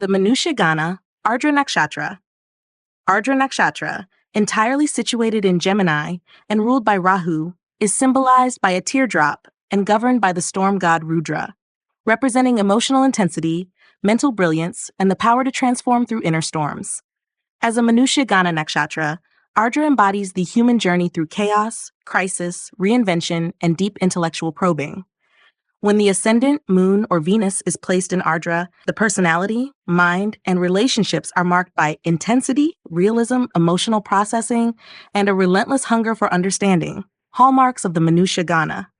The Manushya Gana Ardra Nakshatra. Ardra Nakshatra, entirely situated in Gemini and ruled by Rahu, is symbolized by a teardrop and governed by the storm god Rudra, representing emotional intensity, mental brilliance, and the power to transform through inner storms. As a Manushya Gana Nakshatra, Ardra embodies the human journey through chaos, crisis, reinvention, and deep intellectual probing. When the ascendant, moon, or Venus is placed in Ardra, the personality, mind, and relationships are marked by intensity, realism, emotional processing, and a relentless hunger for understanding, hallmarks of the Manushya Gana.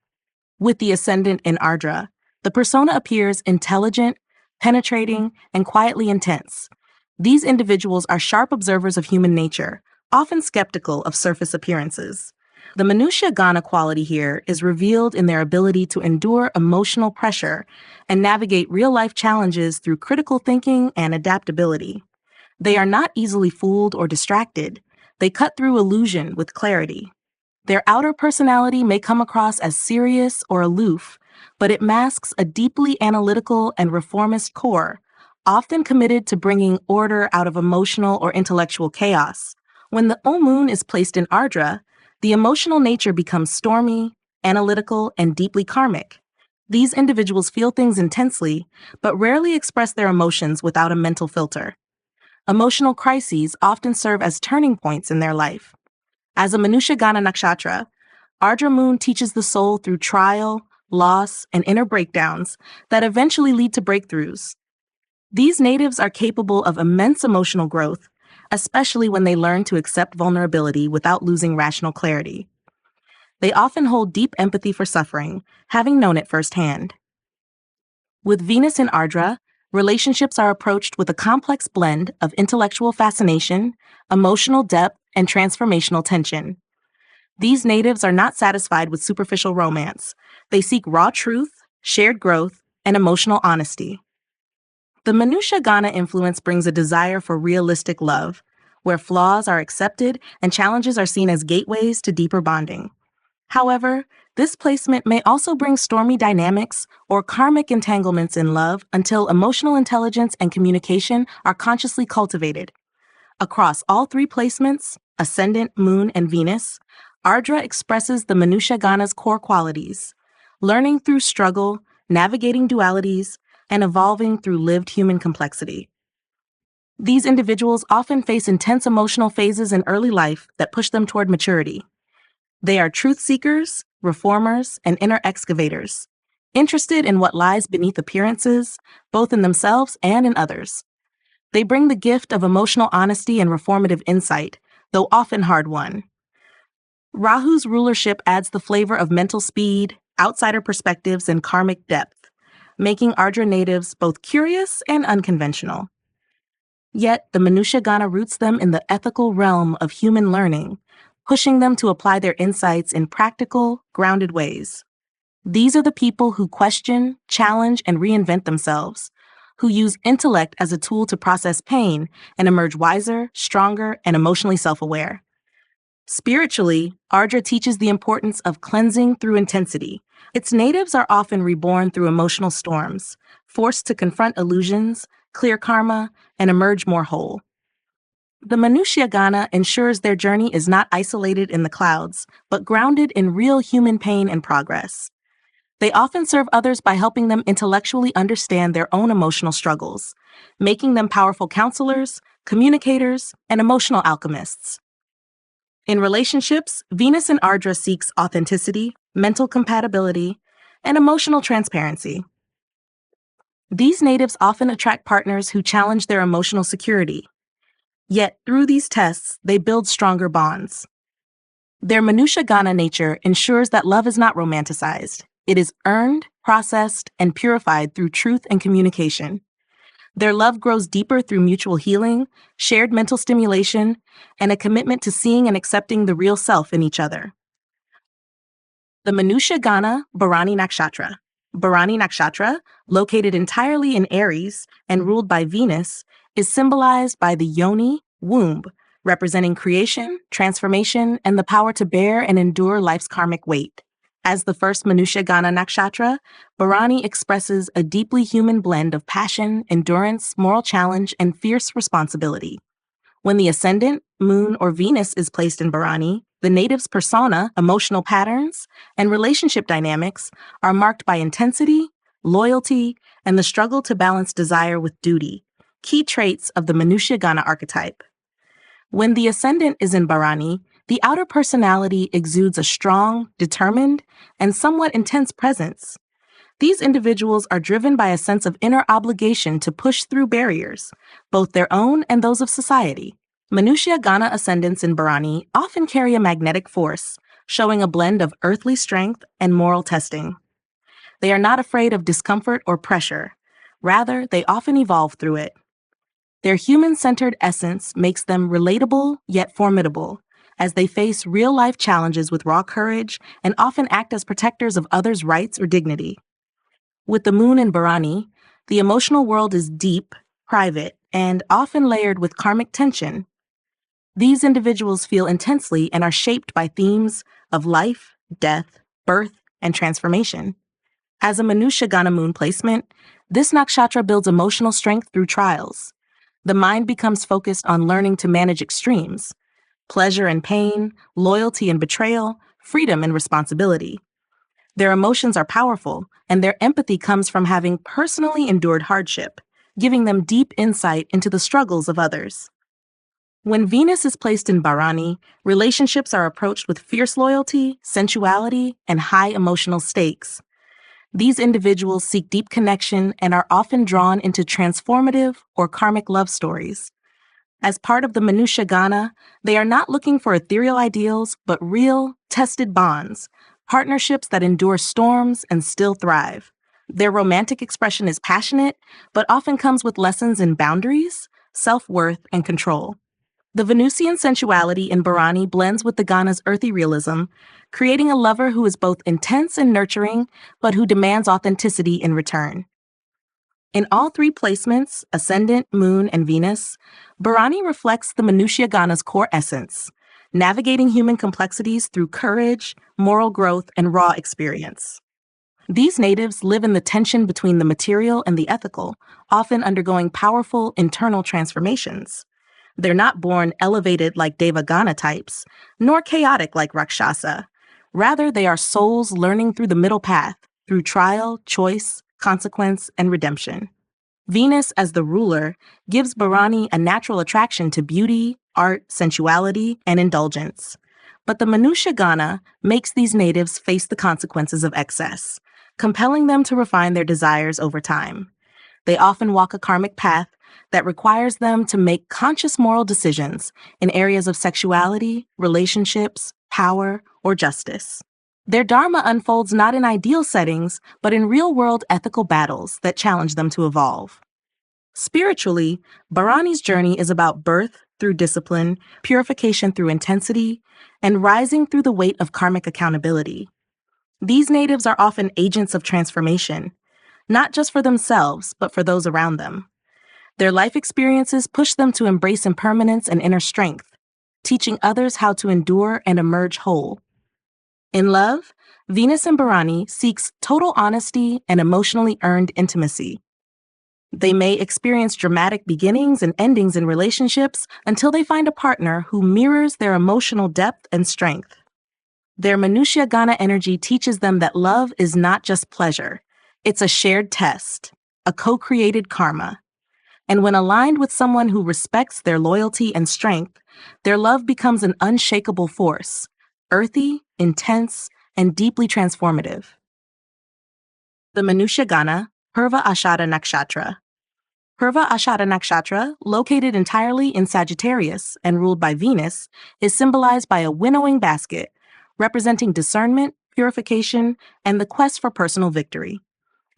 With the ascendant in Ardra, the persona appears intelligent, penetrating, and quietly intense. These individuals are sharp observers of human nature, often skeptical of surface appearances. The Manushya Gana quality here is revealed in their ability to endure emotional pressure and navigate real-life challenges through critical thinking and adaptability. They are not easily fooled or distracted. They cut through illusion with clarity. Their outer personality may come across as serious or aloof, but it masks a deeply analytical and reformist core, often committed to bringing order out of emotional or intellectual chaos. When the full moon is placed in Ardra, the emotional nature becomes stormy, analytical, and deeply karmic. These individuals feel things intensely, but rarely express their emotions without a mental filter. Emotional crises often serve as turning points in their life. As a Manushya Gana Nakshatra, Ardra moon teaches the soul through trial, loss, and inner breakdowns that eventually lead to breakthroughs. These natives are capable of immense emotional growth, especially when they learn to accept vulnerability without losing rational clarity. They often hold deep empathy for suffering, having known it firsthand. With Venus in Ardra, relationships are approached with a complex blend of intellectual fascination, emotional depth, and transformational tension. These natives are not satisfied with superficial romance. They seek raw truth, shared growth, and emotional honesty. The Manushya Gana influence brings a desire for realistic love, where flaws are accepted and challenges are seen as gateways to deeper bonding. However, this placement may also bring stormy dynamics or karmic entanglements in love until emotional intelligence and communication are consciously cultivated. Across all three placements, Ascendant, Moon, and Venus, Ardra expresses the Manushya Gana's core qualities: learning through struggle, navigating dualities, and evolving through lived human complexity. These individuals often face intense emotional phases in early life that push them toward maturity. They are truth seekers, reformers, and inner excavators, interested in what lies beneath appearances, both in themselves and in others. They bring the gift of emotional honesty and reformative insight, though often hard-won. Rahu's rulership adds the flavor of mental speed, outsider perspectives, and karmic depth, making Ardra natives both curious and unconventional. Yet, the Manushya Gana roots them in the ethical realm of human learning, pushing them to apply their insights in practical, grounded ways. These are the people who question, challenge, and reinvent themselves, who use intellect as a tool to process pain and emerge wiser, stronger, and emotionally self-aware. Spiritually, Ardra teaches the importance of cleansing through intensity. Its natives are often reborn through emotional storms, forced to confront illusions, clear karma, and emerge more whole. The Manushya Gana ensures their journey is not isolated in the clouds, but grounded in real human pain and progress. They often serve others by helping them intellectually understand their own emotional struggles, making them powerful counselors, communicators, and emotional alchemists. In relationships, Venus in Ardra seeks authenticity, mental compatibility, and emotional transparency. These natives often attract partners who challenge their emotional security. Yet, through these tests, they build stronger bonds. Their Manushya Gana nature ensures that love is not romanticized. It is earned, processed, and purified through truth and communication. Their love grows deeper through mutual healing, shared mental stimulation, and a commitment to seeing and accepting the real self in each other. The Manushya Gana Bharani Nakshatra. Bharani Nakshatra, located entirely in Aries and ruled by Venus, is symbolized by the yoni, womb, representing creation, transformation, and the power to bear and endure life's karmic weight. As the first Manushya Gana Nakshatra, Bharani expresses a deeply human blend of passion, endurance, moral challenge, and fierce responsibility. When the ascendant, moon, or Venus is placed in Bharani, the native's persona, emotional patterns, and relationship dynamics are marked by intensity, loyalty, and the struggle to balance desire with duty, key traits of the Manushya Gana archetype. When the ascendant is in Bharani, the outer personality exudes a strong, determined, and somewhat intense presence. These individuals are driven by a sense of inner obligation to push through barriers, both their own and those of society. Manushya Gana ascendants in Bharani often carry a magnetic force, showing a blend of earthly strength and moral testing. They are not afraid of discomfort or pressure. Rather, they often evolve through it. Their human-centered essence makes them relatable yet formidable, as they face real-life challenges with raw courage and often act as protectors of others' rights or dignity. With the moon in Bharani, the emotional world is deep, private, and often layered with karmic tension. These individuals feel intensely and are shaped by themes of life, death, birth, and transformation. As a Manushya Gana moon placement, this nakshatra builds emotional strength through trials. The mind becomes focused on learning to manage extremes: pleasure and pain, loyalty and betrayal, freedom and responsibility. Their emotions are powerful, and their empathy comes from having personally endured hardship, giving them deep insight into the struggles of others. When Venus is placed in Bharani, relationships are approached with fierce loyalty, sensuality, and high emotional stakes. These individuals seek deep connection and are often drawn into transformative or karmic love stories. As part of the Manushya Gana, they are not looking for ethereal ideals, but real, tested bonds, partnerships that endure storms and still thrive. Their romantic expression is passionate, but often comes with lessons in boundaries, self-worth, and control. The Venusian sensuality in Bharani blends with the Gana's earthy realism, creating a lover who is both intense and nurturing, but who demands authenticity in return. In all three placements, Ascendant, Moon, and Venus, Bharani reflects the Manushya Gana's core essence, navigating human complexities through courage, moral growth, and raw experience. These natives live in the tension between the material and the ethical, often undergoing powerful internal transformations. They're not born elevated like Deva Gana types, nor chaotic like Rakshasa. Rather, they are souls learning through the middle path, through trial, choice, consequence, and redemption. Venus, as the ruler, gives Bharani a natural attraction to beauty, art, sensuality, and indulgence. But the Manushya Gana makes these natives face the consequences of excess, compelling them to refine their desires over time. They often walk a karmic path that requires them to make conscious moral decisions in areas of sexuality, relationships, power, or justice. Their dharma unfolds not in ideal settings, but in real-world ethical battles that challenge them to evolve. Spiritually, Bharani's journey is about birth through discipline, purification through intensity, and rising through the weight of karmic accountability. These natives are often agents of transformation, not just for themselves, but for those around them. Their life experiences push them to embrace impermanence and inner strength, teaching others how to endure and emerge whole. In love, Venus in Bharani seeks total honesty and emotionally earned intimacy. They may experience dramatic beginnings and endings in relationships until they find a partner who mirrors their emotional depth and strength. Their Manushya Gana energy teaches them that love is not just pleasure. It's a shared test, a co-created karma. And when aligned with someone who respects their loyalty and strength, their love becomes an unshakable force, earthy, intense, and deeply transformative. The Manushya Gana, Purva Ashada Nakshatra. Purva Ashada Nakshatra, located entirely in Sagittarius and ruled by Venus, is symbolized by a winnowing basket, representing discernment, purification, and the quest for personal victory.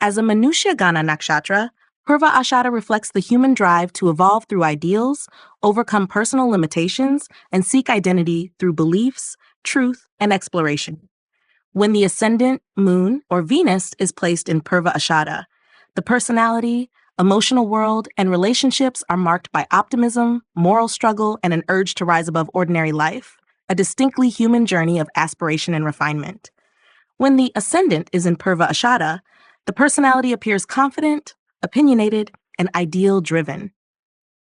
As a Manushya Gana Nakshatra, Purva Ashada reflects the human drive to evolve through ideals, overcome personal limitations, and seek identity through beliefs, truth, and exploration. When the ascendant, moon, or Venus is placed in Purva Ashada, the personality, emotional world, and relationships are marked by optimism, moral struggle, and an urge to rise above ordinary life, a distinctly human journey of aspiration and refinement. When the ascendant is in Purva Ashada, the personality appears confident, opinionated, and ideal-driven.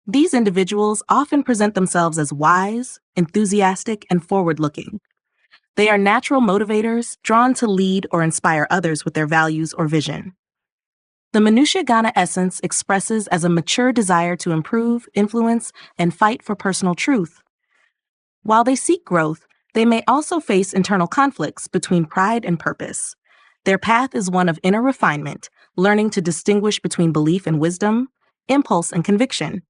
These individuals often present themselves as wise, enthusiastic, and forward-looking. They are natural motivators, drawn to lead or inspire others with their values or vision. The Manushya Gana essence expresses as a mature desire to improve, influence, and fight for personal truth. While they seek growth, they may also face internal conflicts between pride and purpose. Their path is one of inner refinement, learning to distinguish between belief and wisdom, impulse and conviction.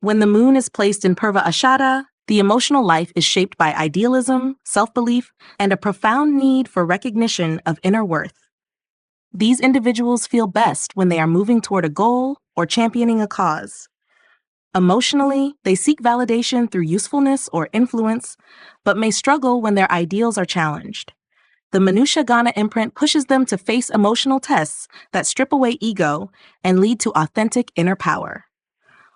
When the moon is placed in Purva Ashada, the emotional life is shaped by idealism, self-belief, and a profound need for recognition of inner worth. These individuals feel best when they are moving toward a goal or championing a cause. Emotionally, they seek validation through usefulness or influence, but may struggle when their ideals are challenged. The Manushya Gana imprint pushes them to face emotional tests that strip away ego and lead to authentic inner power.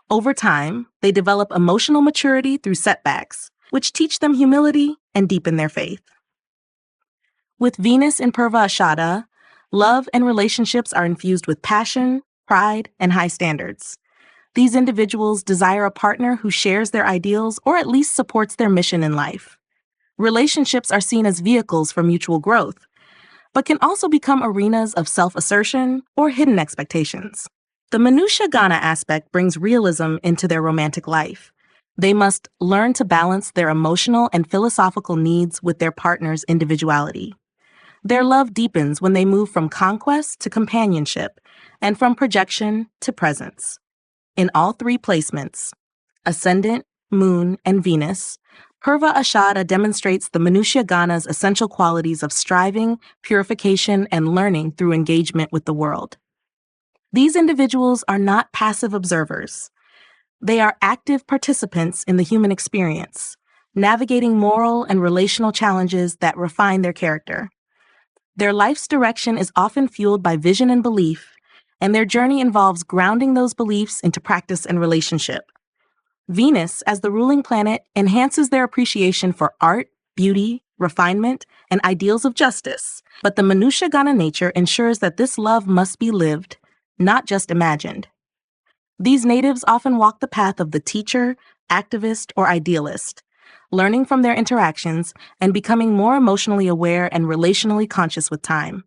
Over time, they develop emotional maturity through setbacks, which teach them humility and deepen their faith. With Venus in Purva Ashada, love and relationships are infused with passion, pride, and high standards. These individuals desire a partner who shares their ideals or at least supports their mission in life. Relationships are seen as vehicles for mutual growth, but can also become arenas of self-assertion or hidden expectations. The Manushya Gana aspect brings realism into their romantic life. They must learn to balance their emotional and philosophical needs with their partner's individuality. Their love deepens when they move from conquest to companionship and from projection to presence. In all three placements, Ascendant, Moon, and Venus, Purva Ashada demonstrates the Manushya Gana's essential qualities of striving, purification, and learning through engagement with the world. These individuals are not passive observers. They are active participants in the human experience, navigating moral and relational challenges that refine their character. Their life's direction is often fueled by vision and belief, and their journey involves grounding those beliefs into practice and relationship. Venus, as the ruling planet, enhances their appreciation for art, beauty, refinement, and ideals of justice, but the Manushya Gana nature ensures that this love must be lived, not just imagined. These natives often walk the path of the teacher, activist, or idealist, learning from their interactions and becoming more emotionally aware and relationally conscious with time.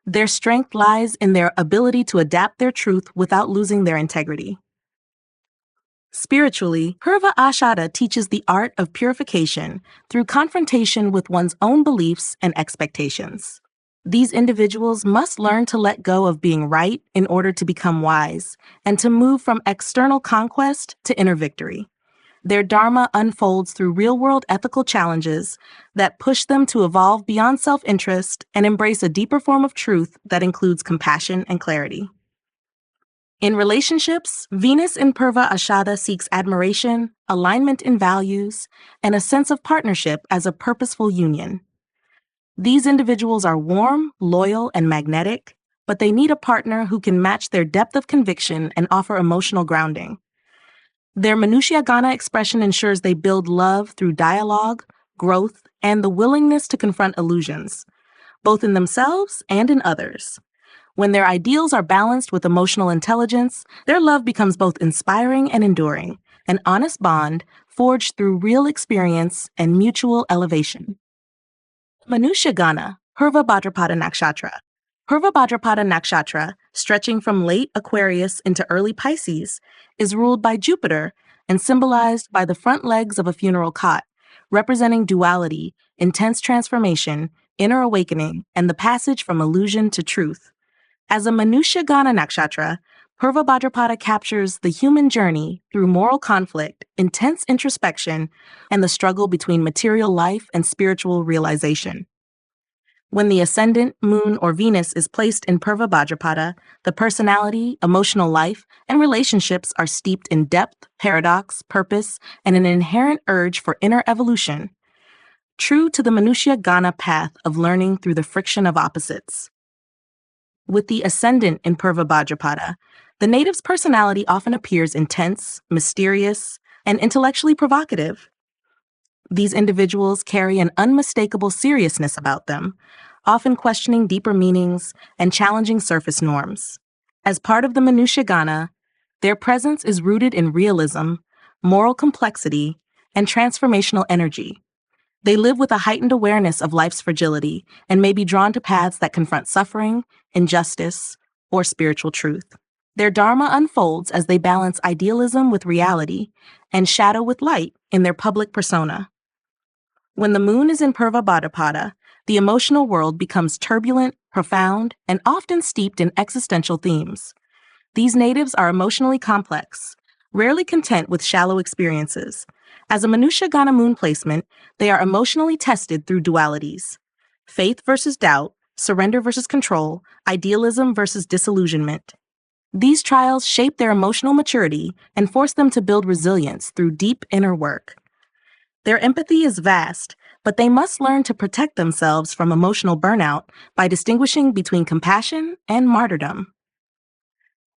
Their strength lies in their ability to adapt their truth without losing their integrity. Spiritually, Purva Ashada teaches the art of purification through confrontation with one's own beliefs and expectations. These individuals must learn to let go of being right in order to become wise, and to move from external conquest to inner victory. Their dharma unfolds through real-world ethical challenges that push them to evolve beyond self-interest and embrace a deeper form of truth that includes compassion and clarity. In relationships, Venus in Purva Ashada seeks admiration, alignment in values, and a sense of partnership as a purposeful union. These individuals are warm, loyal, and magnetic, but they need a partner who can match their depth of conviction and offer emotional grounding. Their Manushya Gana expression ensures they build love through dialogue, growth, and the willingness to confront illusions, both in themselves and in others. When their ideals are balanced with emotional intelligence, their love becomes both inspiring and enduring, an honest bond forged through real experience and mutual elevation. Manushya Gana, Purva Bhadrapada Nakshatra. Purva Bhadrapada Nakshatra, stretching from late Aquarius into early Pisces, is ruled by Jupiter and symbolized by the front legs of a funeral cot, representing duality, intense transformation, inner awakening, and the passage from illusion to truth. As a Manushya Gana Nakshatra, Purva Bhadrapada captures the human journey through moral conflict, intense introspection, and the struggle between material life and spiritual realization. When the ascendant, moon, or Venus is placed in Purva Bhadrapada, the personality, emotional life, and relationships are steeped in depth, paradox, purpose, and an inherent urge for inner evolution, true to the Manushya Gana path of learning through the friction of opposites. With the ascendant in Purva Bhadrapada, the native's personality often appears intense, mysterious, and intellectually provocative. These individuals carry an unmistakable seriousness about them, often questioning deeper meanings and challenging surface norms. As part of the Manushya Gana, their presence is rooted in realism, moral complexity, and transformational energy. They live with a heightened awareness of life's fragility and may be drawn to paths that confront suffering, injustice, or spiritual truth. Their dharma unfolds as they balance idealism with reality and shadow with light in their public persona. When the moon is in Purva Bhadrapada, the emotional world becomes turbulent, profound, and often steeped in existential themes. These natives are emotionally complex, rarely content with shallow experiences. As a Manushya Gana moon placement, they are emotionally tested through dualities: faith versus doubt, surrender versus control, idealism versus disillusionment. These trials shape their emotional maturity and force them to build resilience through deep inner work. Their empathy is vast, but they must learn to protect themselves from emotional burnout by distinguishing between compassion and martyrdom.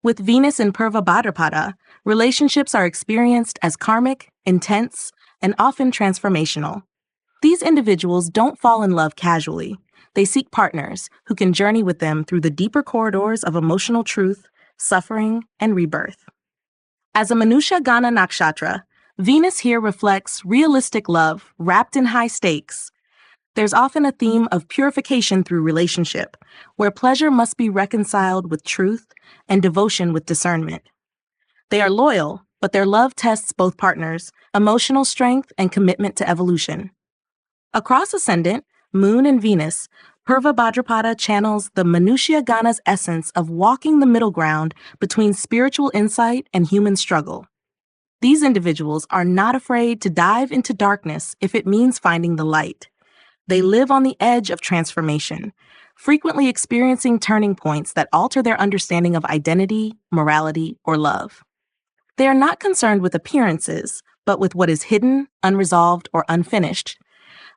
With Venus in Purva Bhadrapada, relationships are experienced as karmic, intense, and often transformational. These individuals don't fall in love casually. They seek partners who can journey with them through the deeper corridors of emotional truth, suffering, and rebirth. As a Manushya Gana Nakshatra, Venus here reflects realistic love wrapped in high stakes. There's often a theme of purification through relationship, where pleasure must be reconciled with truth and devotion with discernment. They are loyal, but their love tests both partners' emotional strength and commitment to evolution. Across Ascendant, Moon, and Venus, Purva Bhadrapada channels the Manushya Gana's essence of walking the middle ground between spiritual insight and human struggle. These individuals are not afraid to dive into darkness if it means finding the light. They live on the edge of transformation, frequently experiencing turning points that alter their understanding of identity, morality, or love. They are not concerned with appearances, but with what is hidden, unresolved, or unfinished,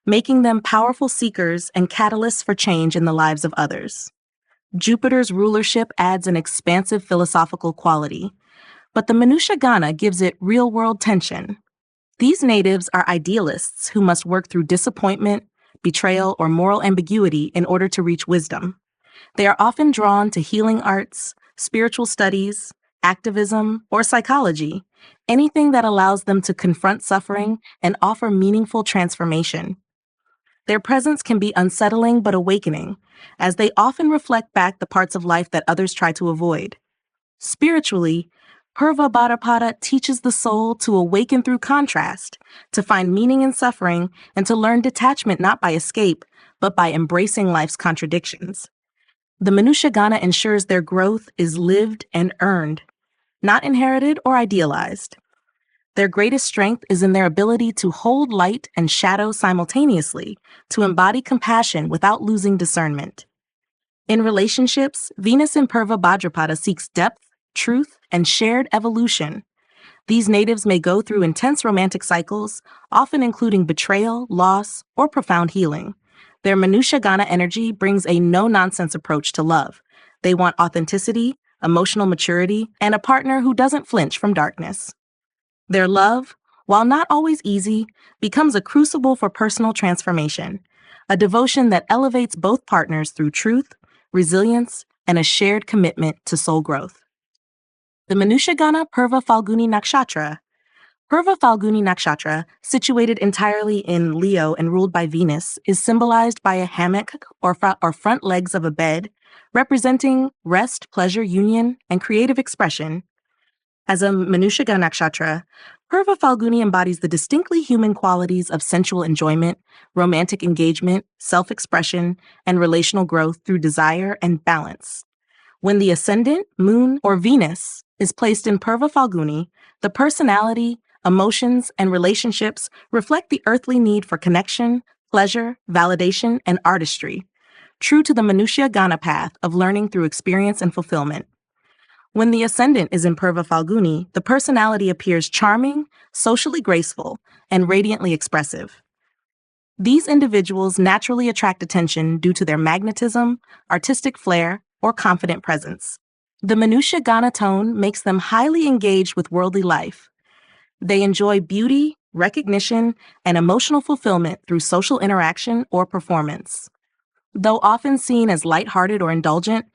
making them powerful seekers and catalysts for change in the lives of others. Jupiter's rulership adds an expansive philosophical quality, but the Manushya Gana gives it real-world tension. These natives are idealists who must work through disappointment, betrayal, or moral ambiguity in order to reach wisdom. They are often drawn to healing arts, spiritual studies, activism, or psychology, anything that allows them to confront suffering and offer meaningful transformation. Their presence can be unsettling but awakening, as they often reflect back the parts of life that others try to avoid. Spiritually, Purva Bhadrapada teaches the soul to awaken through contrast, to find meaning in suffering, and to learn detachment not by escape, but by embracing life's contradictions. The Manushya Gana ensures their growth is lived and earned, not inherited or idealized. Their greatest strength is in their ability to hold light and shadow simultaneously, to embody compassion without losing discernment. In relationships, Venus in Purva Bhadrapada seeks depth, truth, and shared evolution. These natives may go through intense romantic cycles, often including betrayal, loss, or profound healing. Their Manushya Gana energy brings a no-nonsense approach to love. They want authenticity, emotional maturity, and a partner who doesn't flinch from darkness. Their love, while not always easy, becomes a crucible for personal transformation, a devotion that elevates both partners through truth, resilience, and a shared commitment to soul growth. The Manushya Gana Purva Phalguni Nakshatra. Purva Phalguni Nakshatra, situated entirely in Leo and ruled by Venus, is symbolized by a hammock or front legs of a bed, representing rest, pleasure, union, and creative expression. As a Manushya Gana Nakshatra, Purva Phalguni embodies the distinctly human qualities of sensual enjoyment, romantic engagement, self-expression, and relational growth through desire and balance. When the ascendant, moon, or Venus is placed in Purva Phalguni, the personality, emotions, and relationships reflect the earthly need for connection, pleasure, validation, and artistry, true to the Manushya Gana path of learning through experience and fulfillment. When the ascendant is in Purva Phalguni, the personality appears charming, socially graceful, and radiantly expressive. These individuals naturally attract attention due to their magnetism, artistic flair, or confident presence. The Manushya Gana tone makes them highly engaged with worldly life. They enjoy beauty, recognition, and emotional fulfillment through social interaction or performance. Though often seen as lighthearted or indulgent,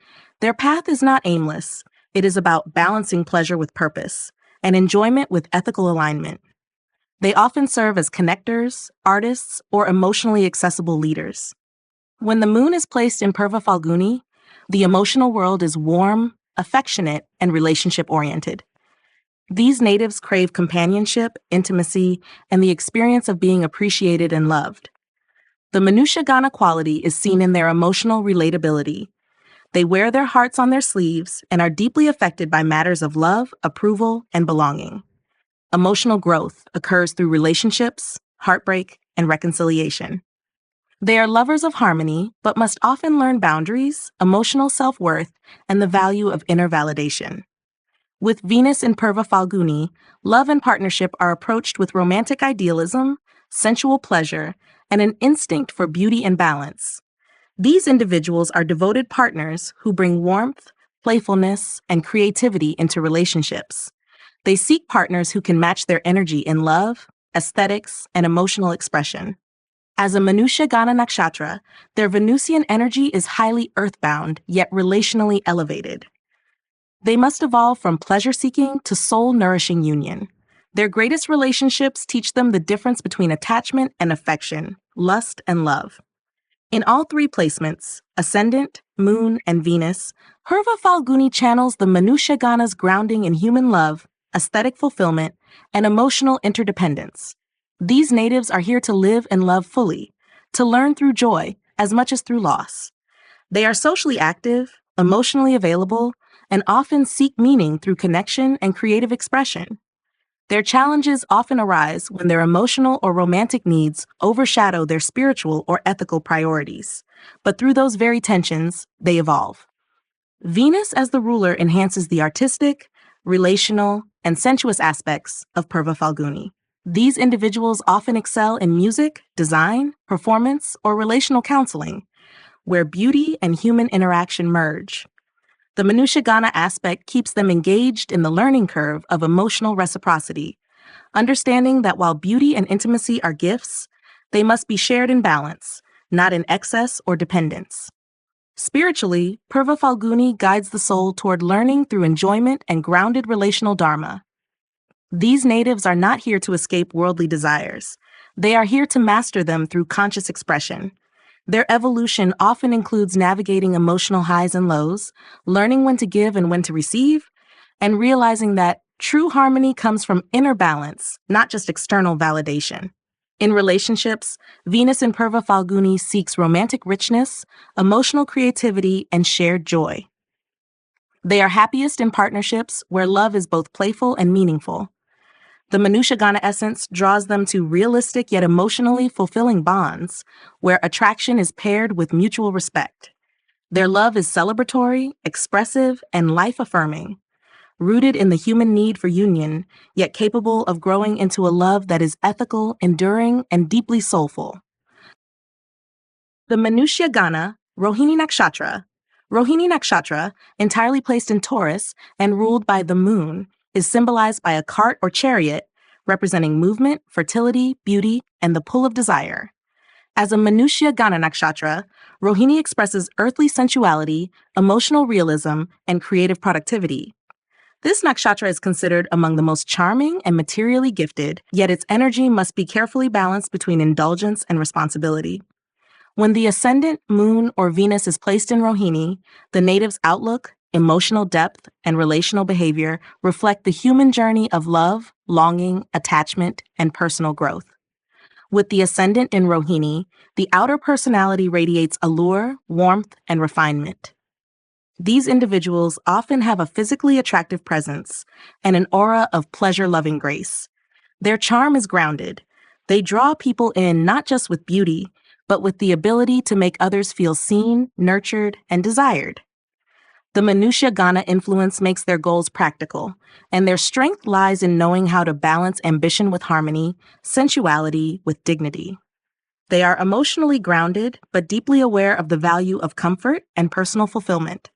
their path is not aimless. It is about balancing pleasure with purpose and enjoyment with ethical alignment. They often serve as connectors, artists, or emotionally accessible leaders. When the moon is placed in Purva Phalguni, the emotional world is warm, affectionate, and relationship-oriented. These natives crave companionship, intimacy, and the experience of being appreciated and loved. The Manushya Gana quality is seen in their emotional relatability. They wear their hearts on their sleeves and are deeply affected by matters of love, approval, and belonging. Emotional growth occurs through relationships, heartbreak, and reconciliation. They are lovers of harmony, but must often learn boundaries, emotional self-worth, and the value of inner validation. With Venus in Purva Phalguni, love and partnership are approached with romantic idealism, sensual pleasure, and an instinct for beauty and balance. These individuals are devoted partners who bring warmth, playfulness, and creativity into relationships. They seek partners who can match their energy in love, aesthetics, and emotional expression. As a Manushya Gana Nakshatra, their Venusian energy is highly earthbound, yet relationally elevated. They must evolve from pleasure-seeking to soul-nourishing union. Their greatest relationships teach them the difference between attachment and affection, lust and love. In all three placements, Ascendant, Moon, and Venus, Purva Phalguni channels the Manushya Gana's grounding in human love, aesthetic fulfillment, and emotional interdependence. These natives are here to live and love fully, to learn through joy as much as through loss. They are socially active, emotionally available, and often seek meaning through connection and creative expression. Their challenges often arise when their emotional or romantic needs overshadow their spiritual or ethical priorities, but through those very tensions, they evolve. Venus as the ruler enhances the artistic, relational, and sensuous aspects of Purva Phalguni. These individuals often excel in music, design, performance, or relational counseling, where beauty and human interaction merge. The Manushya Gana aspect keeps them engaged in the learning curve of emotional reciprocity, understanding that while beauty and intimacy are gifts, they must be shared in balance, not in excess or dependence. Spiritually, Purva Phalguni guides the soul toward learning through enjoyment and grounded relational dharma. These natives are not here to escape worldly desires. They are here to master them through conscious expression. Their evolution often includes navigating emotional highs and lows, learning when to give and when to receive, and realizing that true harmony comes from inner balance, not just external validation. In relationships, Venus in Purva Phalguni seeks romantic richness, emotional creativity, and shared joy. They are happiest in partnerships where love is both playful and meaningful. The Manushya Gana essence draws them to realistic yet emotionally fulfilling bonds, where attraction is paired with mutual respect. Their love is celebratory, expressive, and life-affirming, rooted in the human need for union, yet capable of growing into a love that is ethical, enduring, and deeply soulful. The Manushya Gana, Rohini Nakshatra. Rohini Nakshatra, entirely placed in Taurus and ruled by the moon, is symbolized by a cart or chariot, representing movement, fertility, beauty, and the pull of desire. As a Manushya Gana Nakshatra, Rohini expresses earthly sensuality, emotional realism, and creative productivity. This nakshatra is considered among the most charming and materially gifted, yet its energy must be carefully balanced between indulgence and responsibility. When the ascendant, moon, or Venus is placed in Rohini, the native's outlook, emotional depth, and relational behavior reflect the human journey of love, longing, attachment, and personal growth. With the ascendant in Rohini, the outer personality radiates allure, warmth, and refinement. These individuals often have a physically attractive presence and an aura of pleasure-loving grace. Their charm is grounded. They draw people in not just with beauty, but with the ability to make others feel seen, nurtured, and desired. The Manushya Gana influence makes their goals practical, and their strength lies in knowing how to balance ambition with harmony, sensuality with dignity. They are emotionally grounded, but deeply aware of the value of comfort and personal fulfillment.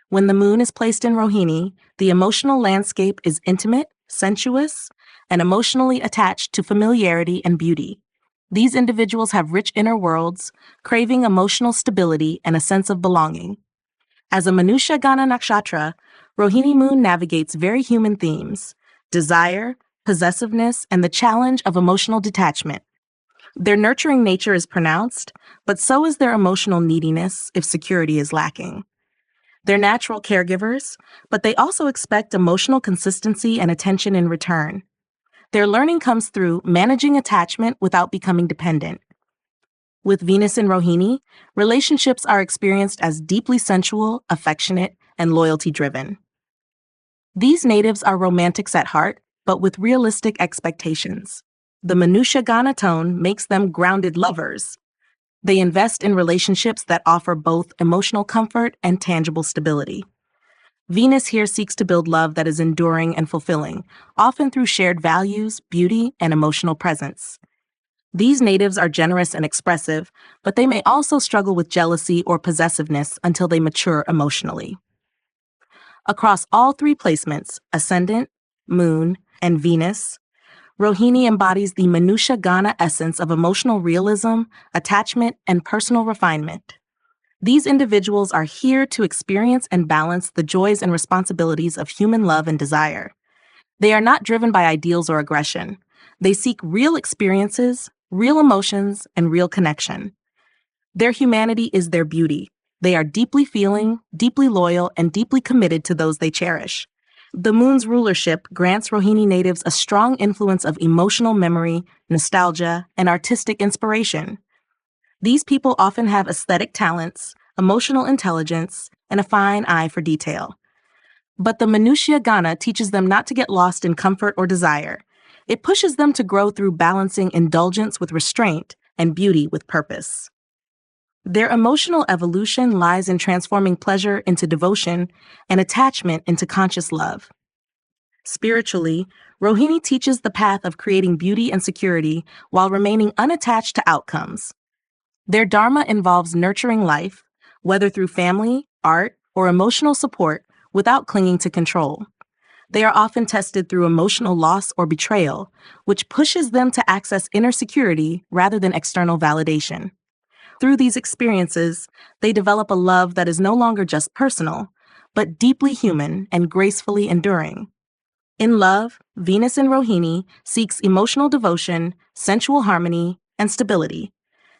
When the moon is placed in Rohini, the emotional landscape is intimate, sensuous, and emotionally attached to familiarity and beauty. These individuals have rich inner worlds, craving emotional stability and a sense of belonging. As a Manushya Gana Nakshatra, Rohini moon navigates very human themes: desire, possessiveness, and the challenge of emotional detachment. Their nurturing nature is pronounced, but so is their emotional neediness if security is lacking. They're natural caregivers, but they also expect emotional consistency and attention in return. Their learning comes through managing attachment without becoming dependent. With Venus in Rohini, relationships are experienced as deeply sensual, affectionate, and loyalty-driven. These natives are romantics at heart, but with realistic expectations. The Manushya Gana tone makes them grounded lovers. They invest in relationships that offer both emotional comfort and tangible stability. Venus here seeks to build love that is enduring and fulfilling, often through shared values, beauty, and emotional presence. These natives are generous and expressive, but they may also struggle with jealousy or possessiveness until they mature emotionally. Across all three placements, Ascendant, Moon, and Venus, Rohini embodies the Manushya Gana essence of emotional realism, attachment, and personal refinement. These individuals are here to experience and balance the joys and responsibilities of human love and desire. They are not driven by ideals or aggression. They seek real experiences, real emotions, and real connection. Their humanity is their beauty. They are deeply feeling, deeply loyal, and deeply committed to those they cherish. The moon's rulership grants Rohini natives a strong influence of emotional memory, nostalgia, and artistic inspiration. These people often have aesthetic talents, emotional intelligence, and a fine eye for detail. But the Manushya Gana teaches them not to get lost in comfort or desire. It pushes them to grow through balancing indulgence with restraint and beauty with purpose. Their emotional evolution lies in transforming pleasure into devotion and attachment into conscious love. Spiritually, Rohini teaches the path of creating beauty and security while remaining unattached to outcomes. Their dharma involves nurturing life, whether through family, art, or emotional support, without clinging to control. They are often tested through emotional loss or betrayal, which pushes them to access inner security rather than external validation. Through these experiences, they develop a love that is no longer just personal, but deeply human and gracefully enduring. In love, Venus in Rohini seeks emotional devotion, sensual harmony, and stability.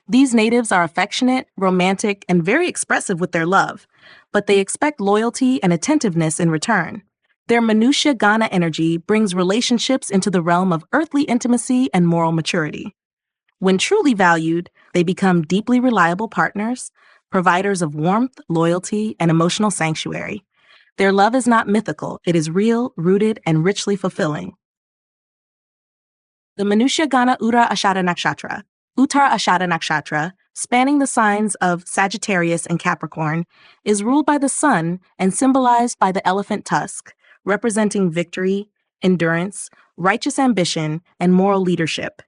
These natives are affectionate, romantic, and very expressive with their love, but they expect loyalty and attentiveness in return. Their Manushya Gana energy brings relationships into the realm of earthly intimacy and moral maturity. When truly valued, they become deeply reliable partners, providers of warmth, loyalty, and emotional sanctuary. Their love is not mythical, it is real, rooted, and richly fulfilling. The Manushya Gana Uttara Ashada Nakshatra. Uttara Ashada Nakshatra, spanning the signs of Sagittarius and Capricorn, is ruled by the sun and symbolized by the elephant tusk, representing victory, endurance, righteous ambition, and moral leadership.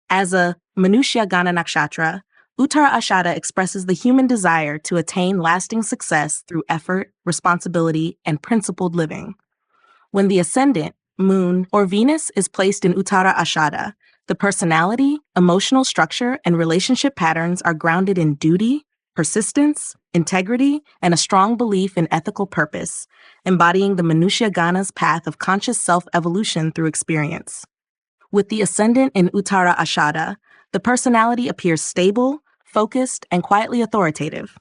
As a Manushya Gana Nakshatra, Uttara Ashada expresses the human desire to attain lasting success through effort, responsibility, and principled living. When the ascendant, moon, or Venus is placed in Uttara Ashada, the personality, emotional structure, and relationship patterns are grounded in duty, persistence, integrity, and a strong belief in ethical purpose, embodying the Manushya Gana's path of conscious self-evolution through experience. With the ascendant in Uttara Ashada, the personality appears stable, focused, and quietly authoritative.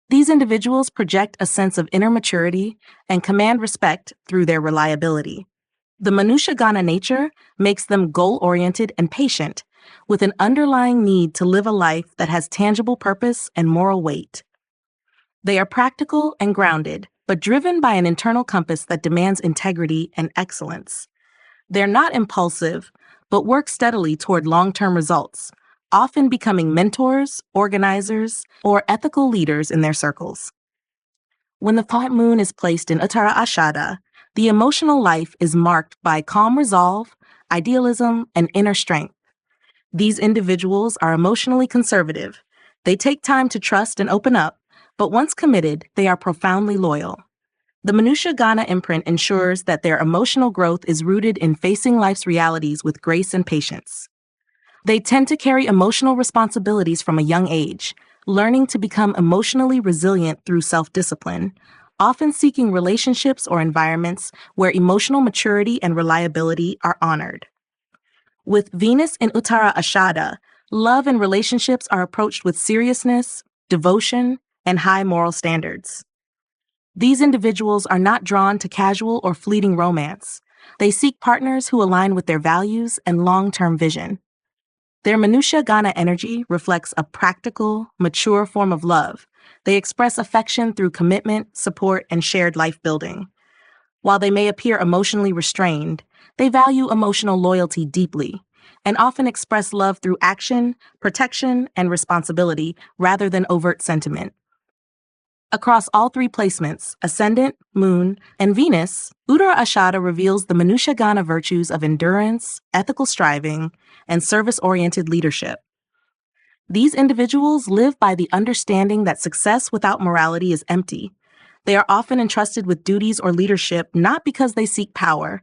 These individuals project a sense of inner maturity and command respect through their reliability. The Manushya Gana nature makes them goal-oriented and patient, with an underlying need to live a life that has tangible purpose and moral weight. They are practical and grounded, but driven by an internal compass that demands integrity and excellence. They're not impulsive, but work steadily toward long-term results, often becoming mentors, organizers, or ethical leaders in their circles. When the full moon is placed in Uttara Ashada, the emotional life is marked by calm resolve, idealism, and inner strength. These individuals are emotionally conservative. They take time to trust and open up, but once committed, they are profoundly loyal. The Manushya Gana imprint ensures that their emotional growth is rooted in facing life's realities with grace and patience. They tend to carry emotional responsibilities from a young age, learning to become emotionally resilient through self-discipline, often seeking relationships or environments where emotional maturity and reliability are honored. With Venus in Uttara Ashada, love and relationships are approached with seriousness, devotion, and high moral standards. These individuals are not drawn to casual or fleeting romance. They seek partners who align with their values and long-term vision. Their Manushya Gana energy reflects a practical, mature form of love. They express affection through commitment, support, and shared life building. While they may appear emotionally restrained, they value emotional loyalty deeply and often express love through action, protection, and responsibility rather than overt sentiment. Across all three placements, Ascendant, Moon, and Venus, Uttara Ashada reveals the Manushya Gana virtues of endurance, ethical striving, and service-oriented leadership. These individuals live by the understanding that success without morality is empty. They are often entrusted with duties or leadership not because they seek power,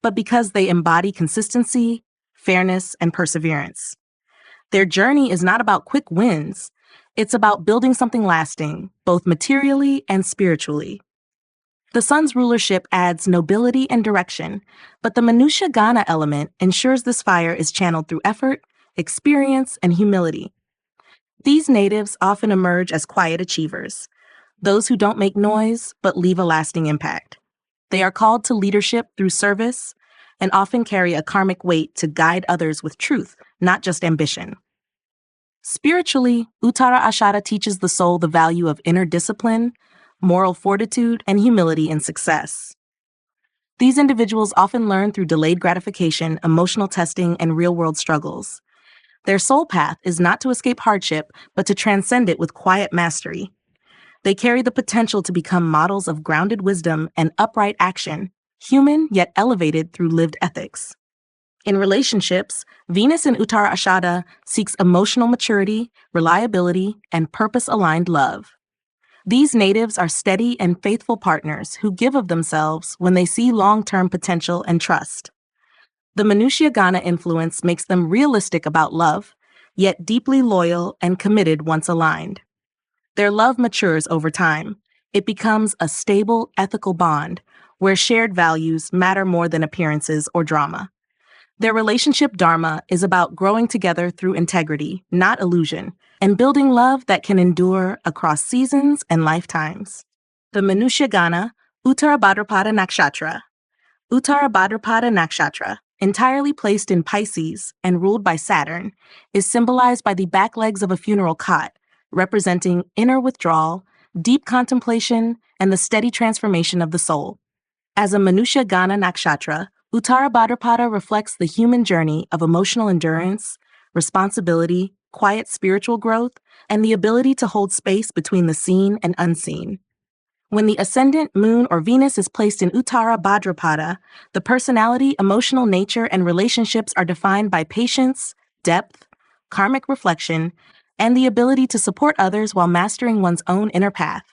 but because they embody consistency, fairness, and perseverance. Their journey is not about quick wins. It's about building something lasting, both materially and spiritually. The sun's rulership adds nobility and direction, but the Manushya Gana element ensures this fire is channeled through effort, experience, and humility. These natives often emerge as quiet achievers, those who don't make noise but leave a lasting impact. They are called to leadership through service and often carry a karmic weight to guide others with truth, not just ambition. Spiritually, Uttara Ashada teaches the soul the value of inner discipline, moral fortitude, and humility in success. These individuals often learn through delayed gratification, emotional testing, and real-world struggles. Their soul path is not to escape hardship, but to transcend it with quiet mastery. They carry the potential to become models of grounded wisdom and upright action, human yet elevated through lived ethics. In relationships, Venus in Uttara Ashada seeks emotional maturity, reliability, and purpose-aligned love. These natives are steady and faithful partners who give of themselves when they see long-term potential and trust. The Manushya Gana influence makes them realistic about love, yet deeply loyal and committed once aligned. Their love matures over time. It becomes a stable, ethical bond where shared values matter more than appearances or drama. Their relationship dharma is about growing together through integrity, not illusion, and building love that can endure across seasons and lifetimes. The Manushya Gana, Uttara Bhadrapada Nakshatra. Uttara Bhadrapada Nakshatra, entirely placed in Pisces and ruled by Saturn, is symbolized by the back legs of a funeral cot, representing inner withdrawal, deep contemplation, and the steady transformation of the soul. As a Manushya Gana Nakshatra, Uttara Bhadrapada reflects the human journey of emotional endurance, responsibility, quiet spiritual growth, and the ability to hold space between the seen and unseen. When the ascendant, moon, or Venus is placed in Uttara Bhadrapada, the personality, emotional nature, and relationships are defined by patience, depth, karmic reflection, and the ability to support others while mastering one's own inner path.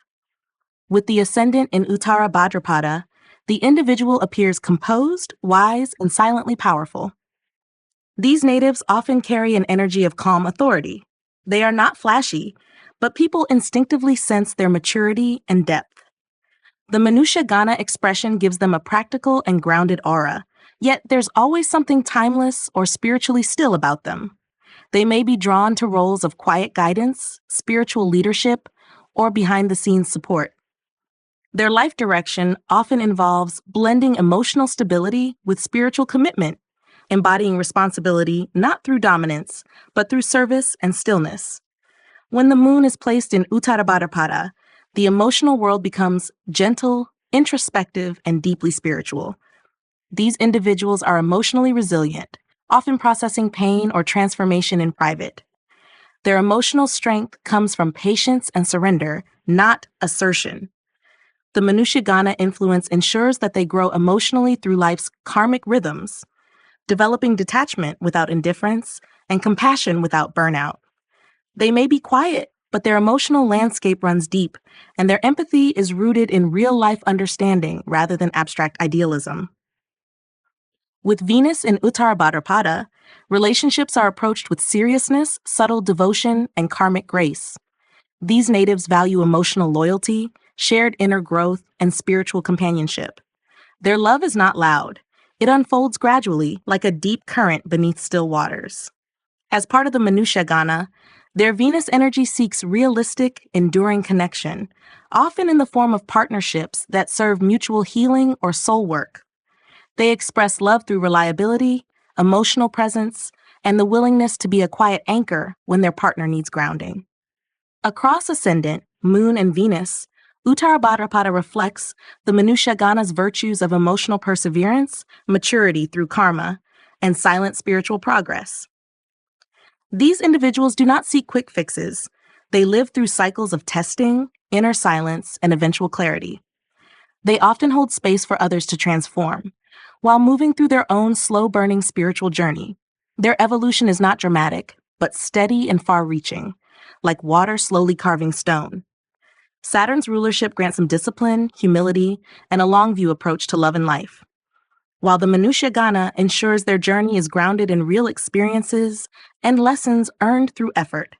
With the ascendant in Uttara Bhadrapada, the individual appears composed, wise, and silently powerful. These natives often carry an energy of calm authority. They are not flashy, but people instinctively sense their maturity and depth. The Manushya Gana expression gives them a practical and grounded aura, yet there's always something timeless or spiritually still about them. They may be drawn to roles of quiet guidance, spiritual leadership, or behind-the-scenes support. Their life direction often involves blending emotional stability with spiritual commitment, embodying responsibility not through dominance, but through service and stillness. When the moon is placed in Uttara Bhadrapada, the emotional world becomes gentle, introspective, and deeply spiritual. These individuals are emotionally resilient, often processing pain or transformation in private. Their emotional strength comes from patience and surrender, not assertion. The Manushya Gana influence ensures that they grow emotionally through life's karmic rhythms, developing detachment without indifference and compassion without burnout. They may be quiet, but their emotional landscape runs deep, and their empathy is rooted in real-life understanding rather than abstract idealism. With Venus in Uttara Bhadrapada, relationships are approached with seriousness, subtle devotion, and karmic grace. These natives value emotional loyalty, shared inner growth, and spiritual companionship. Their love is not loud. It unfolds gradually, like a deep current beneath still waters. As part of the Manushya Gana, their Venus energy seeks realistic, enduring connection, often in the form of partnerships that serve mutual healing or soul work. They express love through reliability, emotional presence, and the willingness to be a quiet anchor when their partner needs grounding. Across Ascendant, Moon, and Venus, Uttara Bhadrapada reflects the Manushya Gana's virtues of emotional perseverance, maturity through karma, and silent spiritual progress. These individuals do not seek quick fixes. They live through cycles of testing, inner silence, and eventual clarity. They often hold space for others to transform, while moving through their own slow-burning spiritual journey. Their evolution is not dramatic, but steady and far-reaching, like water slowly carving stone. Saturn's rulership grants them discipline, humility, and a long-view approach to love and life, while the Manushya Gana ensures their journey is grounded in real experiences and lessons earned through effort.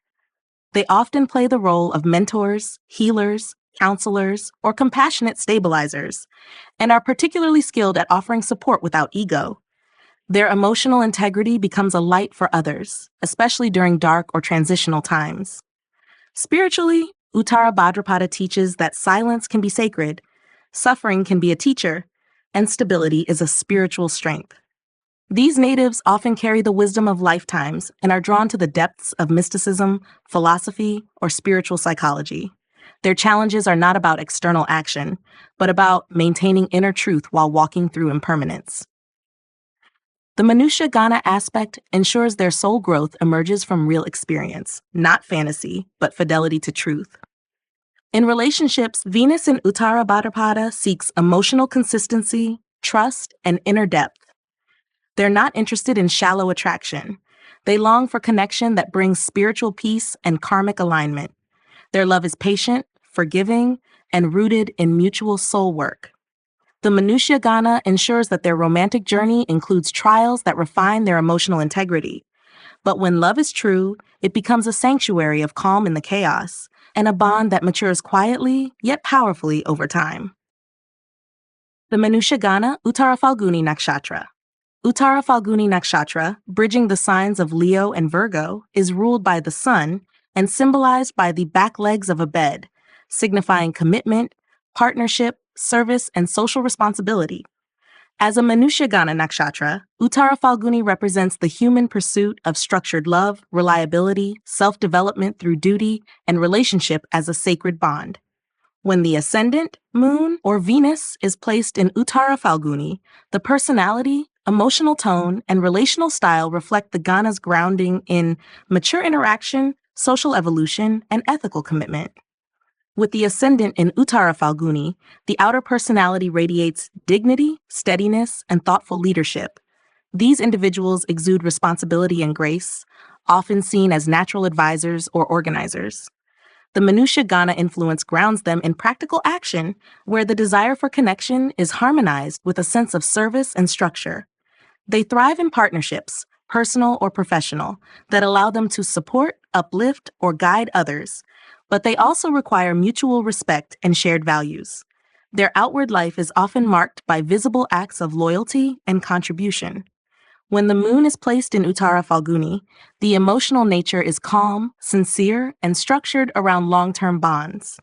They often play the role of mentors, healers, counselors, or compassionate stabilizers, and are particularly skilled at offering support without ego. Their emotional integrity becomes a light for others, especially during dark or transitional times. Spiritually, Uttara Bhadrapada teaches that silence can be sacred, suffering can be a teacher, and stability is a spiritual strength. These natives often carry the wisdom of lifetimes and are drawn to the depths of mysticism, philosophy, or spiritual psychology. Their challenges are not about external action, but about maintaining inner truth while walking through impermanence. The Manushya Gana aspect ensures their soul growth emerges from real experience, not fantasy, but fidelity to truth. In relationships, Venus in Uttara Bhadrapada seeks emotional consistency, trust, and inner depth. They're not interested in shallow attraction. They long for connection that brings spiritual peace and karmic alignment. Their love is patient, forgiving, and rooted in mutual soul work. The Manushya Gana ensures that their romantic journey includes trials that refine their emotional integrity. But when love is true, it becomes a sanctuary of calm in the chaos, and a bond that matures quietly yet powerfully over time. The Manushya Gana Uttara Phalguni Nakshatra. Uttara Phalguni Nakshatra, bridging the signs of Leo and Virgo, is ruled by the sun and symbolized by the back legs of a bed, signifying commitment, partnership, service, and social responsibility. As a Manushya Gana Nakshatra, Uttara Phalguni represents the human pursuit of structured love, reliability, self-development through duty, and relationship as a sacred bond. When the Ascendant, Moon, or Venus is placed in Uttara Phalguni, the personality, emotional tone, and relational style reflect the Gana's grounding in mature interaction, social evolution, and ethical commitment. With the Ascendant in Uttara Phalguni, the outer personality radiates dignity, steadiness, and thoughtful leadership. These individuals exude responsibility and grace, often seen as natural advisors or organizers. The Manushya Gana influence grounds them in practical action, where the desire for connection is harmonized with a sense of service and structure. They thrive in partnerships, personal or professional, that allow them to support, uplift, or guide others, but they also require mutual respect and shared values. Their outward life is often marked by visible acts of loyalty and contribution. When the moon is placed in Uttara Phalguni, the emotional nature is calm, sincere, and structured around long-term bonds.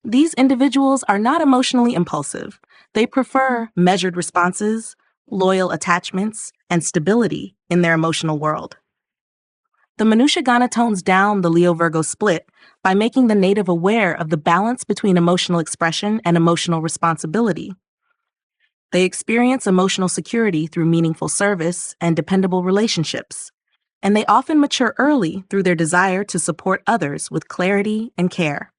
These individuals are not emotionally impulsive. They prefer measured responses, loyal attachments, and stability in their emotional world. The Manushya Gana tones down the Leo-Virgo split by making the native aware of the balance between emotional expression and emotional responsibility. They experience emotional security through meaningful service and dependable relationships, and they often mature early through their desire to support others with clarity and care.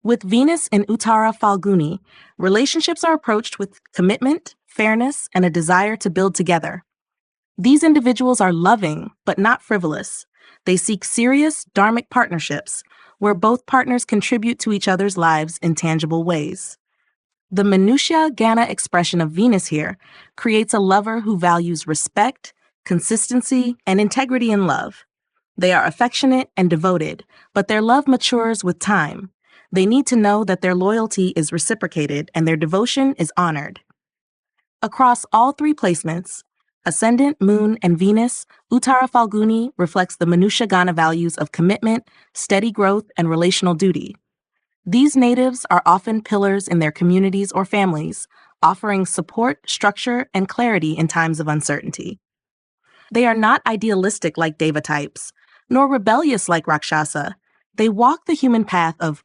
With Venus in Uttara Phalguni, relationships are approached with commitment, fairness, and a desire to build together. These individuals are loving, but not frivolous. They seek serious, dharmic partnerships, where both partners contribute to each other's lives in tangible ways. The Manushya Gana expression of Venus here creates a lover who values respect, consistency, and integrity in love. They are affectionate and devoted, but their love matures with time. They need to know that their loyalty is reciprocated and their devotion is honored. Across all three placements, Ascendant, Moon, and Venus, Uttara Phalguni reflects the Manushya Gana values of commitment, steady growth, and relational duty. These natives are often pillars in their communities or families, offering support, structure, and clarity in times of uncertainty. They are not idealistic like Deva types, nor rebellious like Rakshasa. They walk the human path of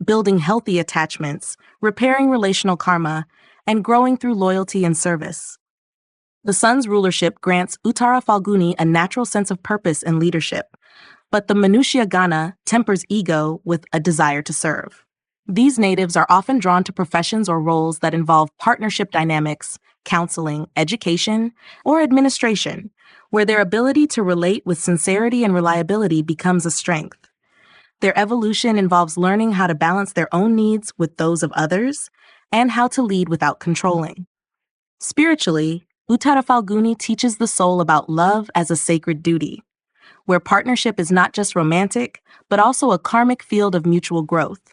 building healthy attachments, repairing relational karma, and growing through loyalty and service. The sun's rulership grants Uttara Phalguni a natural sense of purpose and leadership, but the Manushya Gana tempers ego with a desire to serve. These natives are often drawn to professions or roles that involve partnership dynamics, counseling, education, or administration, where their ability to relate with sincerity and reliability becomes a strength. Their evolution involves learning how to balance their own needs with those of others and how to lead without controlling. Spiritually, Uttara Phalguni teaches the soul about love as a sacred duty, where partnership is not just romantic, but also a karmic field of mutual growth.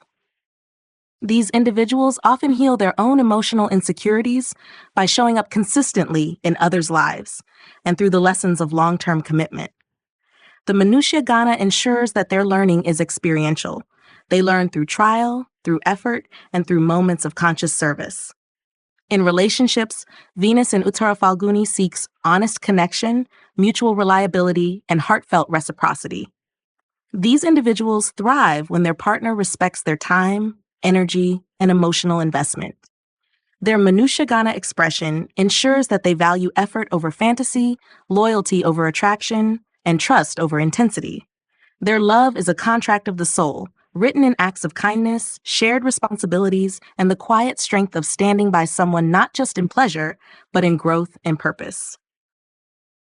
These individuals often heal their own emotional insecurities by showing up consistently in others' lives and through the lessons of long-term commitment. The Manushya Gana ensures that their learning is experiential. They learn through trial, through effort, and through moments of conscious service. In relationships, Venus in Uttara Phalguni seeks honest connection, mutual reliability, and heartfelt reciprocity. These individuals thrive when their partner respects their time, energy, and emotional investment. Their Manushya Gana expression ensures that they value effort over fantasy, loyalty over attraction, and trust over intensity. Their love is a contract of the soul, written in acts of kindness, shared responsibilities, and the quiet strength of standing by someone not just in pleasure, but in growth and purpose.